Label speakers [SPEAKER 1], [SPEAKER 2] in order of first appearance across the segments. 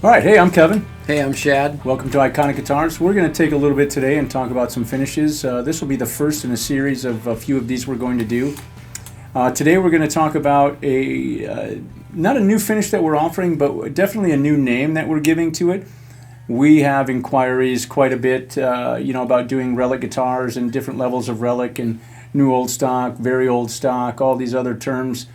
[SPEAKER 1] All right, hey, I'm Kevin.
[SPEAKER 2] Hey, I'm Shad.
[SPEAKER 1] Welcome to Iconic Guitars. We're going to take a little bit today and talk about some finishes. This will be the first in a series of a few of these we're going to do. Today we're going to talk about not a new finish that we're offering, but definitely a new name that we're giving to it. We have inquiries quite a bit, about doing relic guitars and different levels of relic and new old stock, very old stock, all these other terms.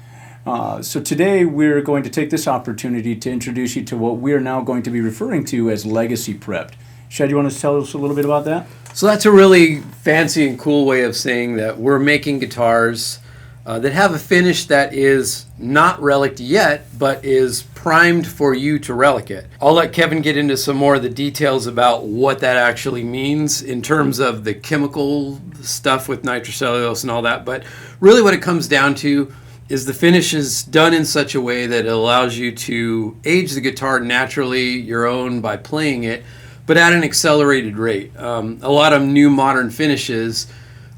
[SPEAKER 1] So today we're going to take this opportunity to introduce you to what we're now going to be referring to as legacy prepped. Shad, you want to tell us a little bit about that?
[SPEAKER 2] So that's a really fancy and cool way of saying that we're making guitars that have a finish that is not relic yet, but is primed for you to relic it. I'll let Kevin get into some more of the details about what that actually means in terms of the chemical stuff with nitrocellulose and all that, but really what it comes down to is the finish is done in such a way that it allows you to age the guitar naturally, your own, by playing it, but at an accelerated rate. A lot of new modern finishes,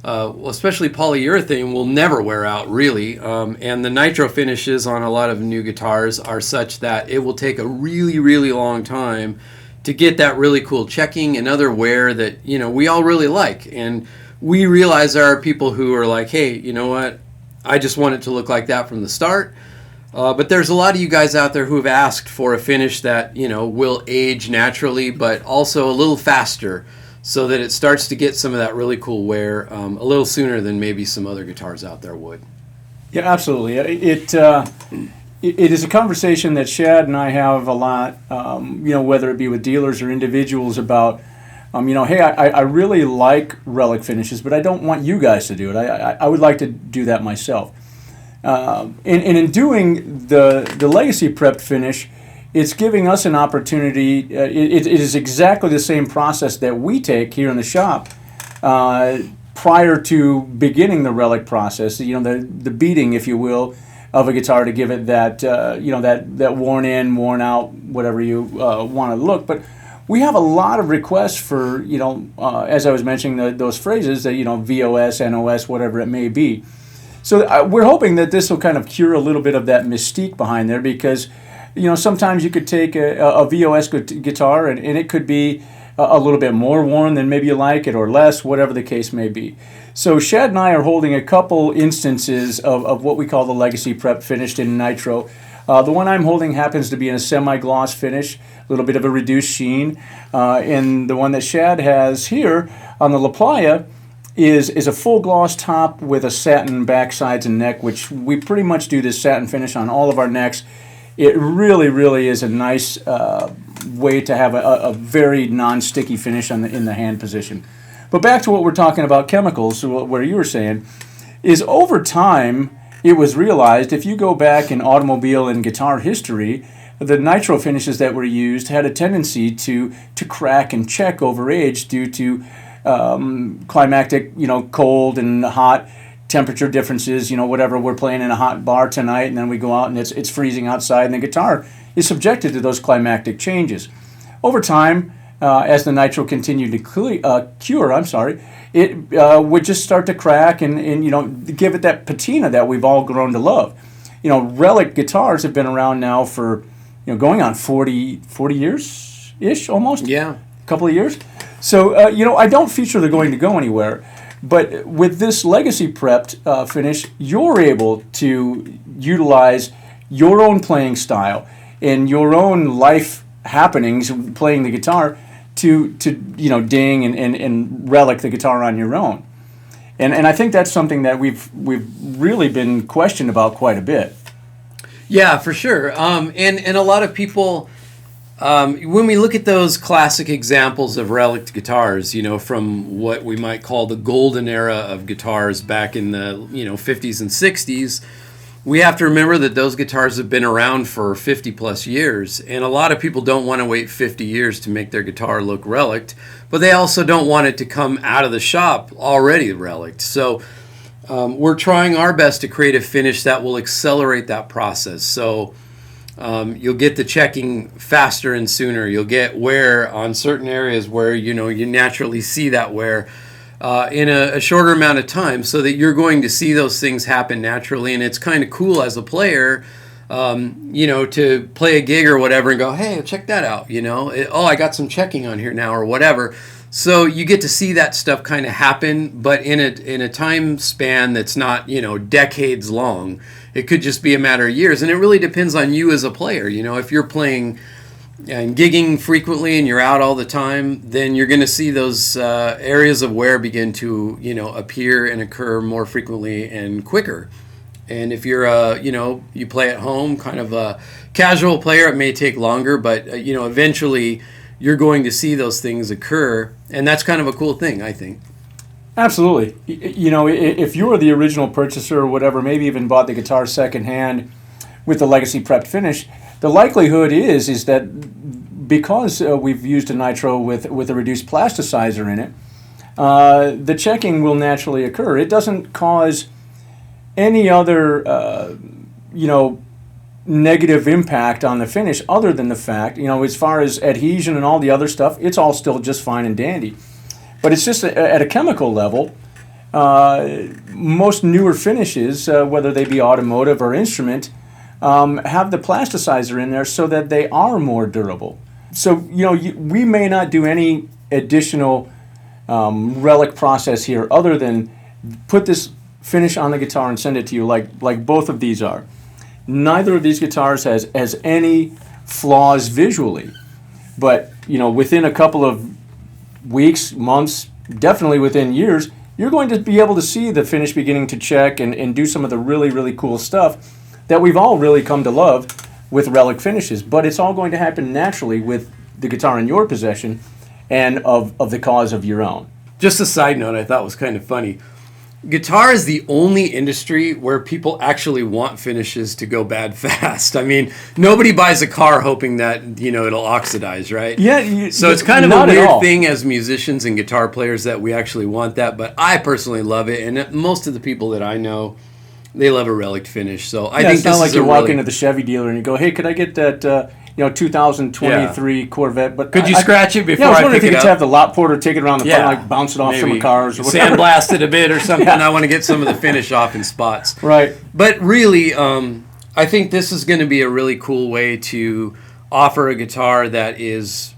[SPEAKER 2] especially polyurethane, will never wear out, really. And the nitro finishes on a lot of new guitars are such that it will take a really, really long time to get that really cool checking and other wear that, we all really like. And we realize there are people who are like, hey, you know what? I just want it to look like that from the start. But there's a lot of you guys out there who have asked for a finish that, will age naturally, but also a little faster so that it starts to get some of that really cool wear a little sooner than maybe some other guitars out there would.
[SPEAKER 1] Yeah, absolutely. It is a conversation that Shad and I have a lot, whether it be with dealers or individuals about, hey, I really like relic finishes, but I don't want you guys to do it. I would like to do that myself. And in doing the legacy prepped finish, it's giving us an opportunity. It is exactly the same process that we take here in the shop prior to beginning the relic process. The beating, if you will, of a guitar to give it that that worn in, worn out, whatever you want to look. But we have a lot of requests for, as I was mentioning, those phrases that, VOS, NOS, whatever it may be. So we're hoping that this will kind of cure a little bit of that mystique behind there because, sometimes you could take a VOS guitar and it could be a little bit more worn than maybe you like it or less, whatever the case may be. So Shad and I are holding a couple instances of what we call the legacy prep finished in nitro. The one I'm holding happens to be in a semi-gloss finish, a little bit of a reduced sheen. And the one that Shad has here on the La Playa is a full gloss top with a satin back, sides, and neck, which we pretty much do this satin finish on all of our necks. It really, really is a nice way to have a very non-sticky finish in the hand position. But back to what we're talking about, chemicals, where you were saying, is over time, it was realized if you go back in automobile and guitar history, the nitro finishes that were used had a tendency to crack and check over age due to climactic, cold and hot temperature differences. Whatever, we're playing in a hot bar tonight and then we go out and it's freezing outside and the guitar is subjected to those climactic changes. Over time, as the nitro continued to cure, it would just start to crack and give it that patina that we've all grown to love. Relic guitars have been around now for going on 40 years-ish almost.
[SPEAKER 2] Yeah.
[SPEAKER 1] A couple of years. So, I don't feature they're going to go anywhere. But with this legacy prepped finish, you're able to utilize your own playing style and your own life happenings playing the guitar to ding and relic the guitar on your own. And I think that's something that we've really been questioned about quite a bit.
[SPEAKER 2] Yeah, for sure. And a lot of people, when we look at those classic examples of relic guitars, from what we might call the golden era of guitars back in the 50s and 60s, we have to remember that those guitars have been around for 50 plus years, and a lot of people don't want to wait 50 years to make their guitar look relict, but they also don't want it to come out of the shop already relict. So we're trying our best to create a finish that will accelerate that process. So you'll get the checking faster and sooner. You'll get wear on certain areas where you naturally see that wear in a shorter amount of time, so that you're going to see those things happen naturally. And it's kind of cool as a player to play a gig or whatever and go, hey, check that out, I got some checking on here now or whatever. So you get to see that stuff kind of happen, but in a time span that's not, decades long. It could just be a matter of years, and it really depends on you as a player. If you're playing and gigging frequently and you're out all the time, then you're going to see those areas of wear begin to, appear and occur more frequently and quicker. And if you're you play at home, kind of a casual player, it may take longer, but eventually you're going to see those things occur, and that's kind of a cool thing, I think.
[SPEAKER 1] Absolutely. If you were the original purchaser or whatever, maybe even bought the guitar secondhand with the Legacy prepped finish, the likelihood is that because we've used a nitro with a reduced plasticizer in it, the checking will naturally occur. It doesn't cause any other, negative impact on the finish other than the fact, as far as adhesion and all the other stuff, it's all still just fine and dandy. But it's just at a chemical level, most newer finishes, whether they be automotive or instrument, have the plasticizer in there so that they are more durable. So, we may not do any additional relic process here other than put this finish on the guitar and send it to you like both of these are. Neither of these guitars has any flaws visually, but within a couple of weeks, months, definitely within years, you're going to be able to see the finish beginning to check and do some of the really, really cool stuff that we've all really come to love with relic finishes. But it's all going to happen naturally with the guitar in your possession and of the cause of your own.
[SPEAKER 2] Just a side note I thought was kind of funny. Guitar is the only industry where people actually want finishes to go bad fast. I mean, nobody buys a car hoping that, it'll oxidize, right?
[SPEAKER 1] Yeah.
[SPEAKER 2] So it's kind of a weird thing as musicians and guitar players that we actually want that, but I personally love it, and most of the people that I know, they love a relic finish. So I think
[SPEAKER 1] it's not like you walk into the Chevy dealer and you go, hey, could I get that 2023 Corvette? But
[SPEAKER 2] could you scratch it before
[SPEAKER 1] I was
[SPEAKER 2] I
[SPEAKER 1] wondering
[SPEAKER 2] pick
[SPEAKER 1] if you
[SPEAKER 2] it
[SPEAKER 1] could
[SPEAKER 2] up?
[SPEAKER 1] have the lot porter take it around the front, bounce it off some of cars or whatever.
[SPEAKER 2] Sandblast it a bit or something. I want to get some of the finish off in spots.
[SPEAKER 1] Right.
[SPEAKER 2] But really, I think this is going to be a really cool way to offer a guitar that is,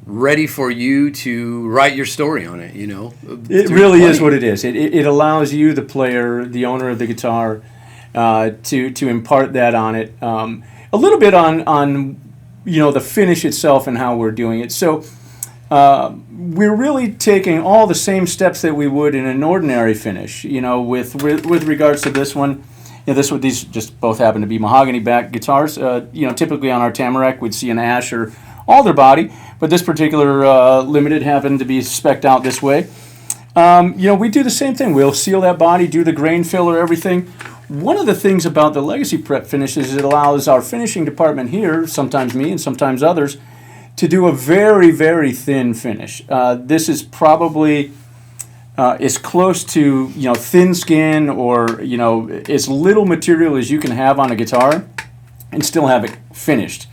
[SPEAKER 2] ready for you to write your story on it,
[SPEAKER 1] It really is what it is. It allows you, the player, the owner of the guitar, to impart that on it. A little bit on the finish itself and how we're doing it. So we're really taking all the same steps that we would in an ordinary finish. With regards to this one, these just both happen to be mahogany back guitars. Typically on our Tamarack we'd see an ash or alder body, but this particular limited happened to be spec'd out this way. We do the same thing. We'll seal that body, do the grain filler, everything. One of the things about the Legacy Prep finishes is it allows our finishing department here, sometimes me and sometimes others, to do a very, very thin finish. This is probably as close to thin skin or as little material as you can have on a guitar and still have it finished.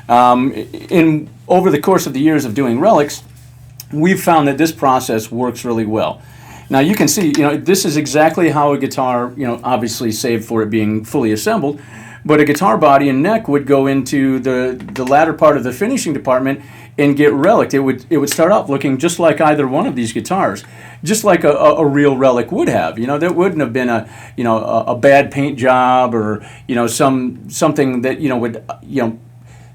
[SPEAKER 1] Over the course of the years of doing relics, we've found that this process works really well. Now you can see, this is exactly how a guitar, obviously save for it being fully assembled, but a guitar body and neck would go into the latter part of the finishing department and get relic. It would start off looking just like either one of these guitars, just like a real relic would have. There wouldn't have been a bad paint job or something that would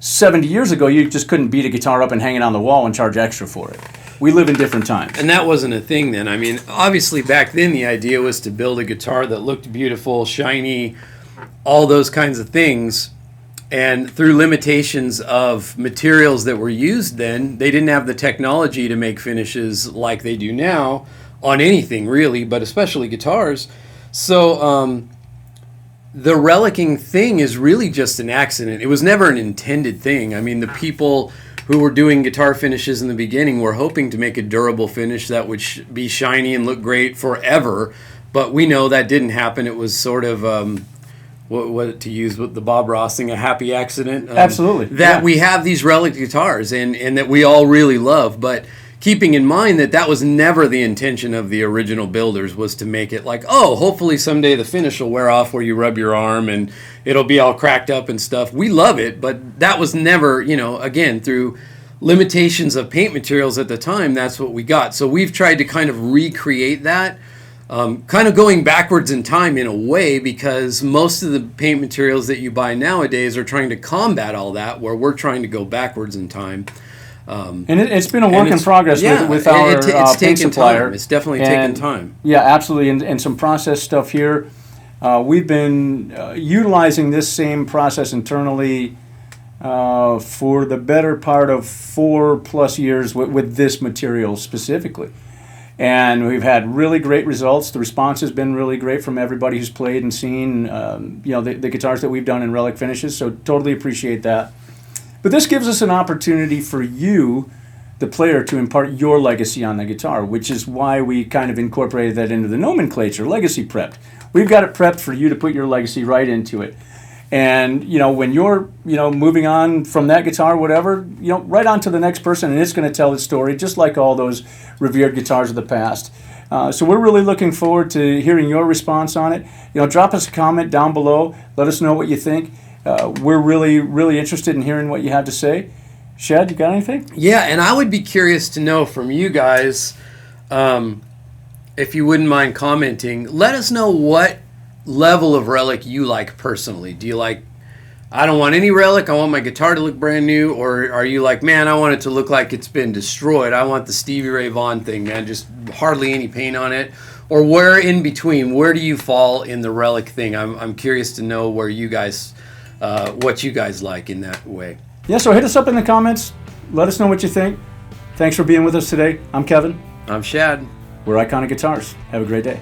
[SPEAKER 1] 70 years ago you just couldn't beat a guitar up and hang it on the wall and charge extra for it. We live in different times.
[SPEAKER 2] And that wasn't a thing then. I mean, obviously back then the idea was to build a guitar that looked beautiful, shiny, all those kinds of things. And through limitations of materials that were used then, they didn't have the technology to make finishes like they do now on anything really, but especially guitars. So the relicking thing is really just an accident. It was never an intended thing. I mean, the people who were doing guitar finishes in the beginning were hoping to make a durable finish that would be shiny and look great forever, but we know that didn't happen. It was sort of what to use with the Bob Ross thing, a happy accident.
[SPEAKER 1] Absolutely.
[SPEAKER 2] That we have these relic guitars and that we all really love, but keeping in mind that that was never the intention of the original builders, was to make it like, oh, hopefully someday the finish will wear off where you rub your arm and it'll be all cracked up and stuff. We love it, but that was never, again, through limitations of paint materials at the time, that's what we got. So we've tried to kind of recreate that, kind of going backwards in time in a way, because most of the paint materials that you buy nowadays are trying to combat all that, where we're trying to go backwards in time.
[SPEAKER 1] And it's been a work in progress with our
[SPEAKER 2] it's
[SPEAKER 1] paint
[SPEAKER 2] taken
[SPEAKER 1] supplier.
[SPEAKER 2] time. It's definitely taken time.
[SPEAKER 1] Yeah, absolutely, and some process stuff here. We've been utilizing this same process internally for the better part of 4+ years with this material specifically. And we've had really great results. The response has been really great from everybody who's played and seen the guitars that we've done in Relic finishes, so totally appreciate that. But this gives us an opportunity for you, the player, to impart your legacy on the guitar, which is why we kind of incorporated that into the nomenclature, legacy prepped. We've got it prepped for you to put your legacy right into it. And, when you're, moving on from that guitar, whatever, right on to the next person, and it's going to tell its story, just like all those revered guitars of the past. So we're really looking forward to hearing your response on it. Drop us a comment down below. Let us know what you think. We're really, really interested in hearing what you have to say. Shad, you got anything?
[SPEAKER 2] Yeah, and I would be curious to know from you guys, if you wouldn't mind commenting, let us know what level of Relic you like personally. Do you like, I don't want any Relic, I want my guitar to look brand new? Or are you like, man, I want it to look like it's been destroyed, I want the Stevie Ray Vaughan thing, man, just hardly any paint on it? Or where in between, where do you fall in the Relic thing? I'm curious to know where you guys, what you guys like in that way.
[SPEAKER 1] Yeah, so hit us up in the comments. Let us know what you think. Thanks for being with us today. I'm Kevin.
[SPEAKER 2] I'm Shad.
[SPEAKER 1] We're Iconic Guitars. Have a great day.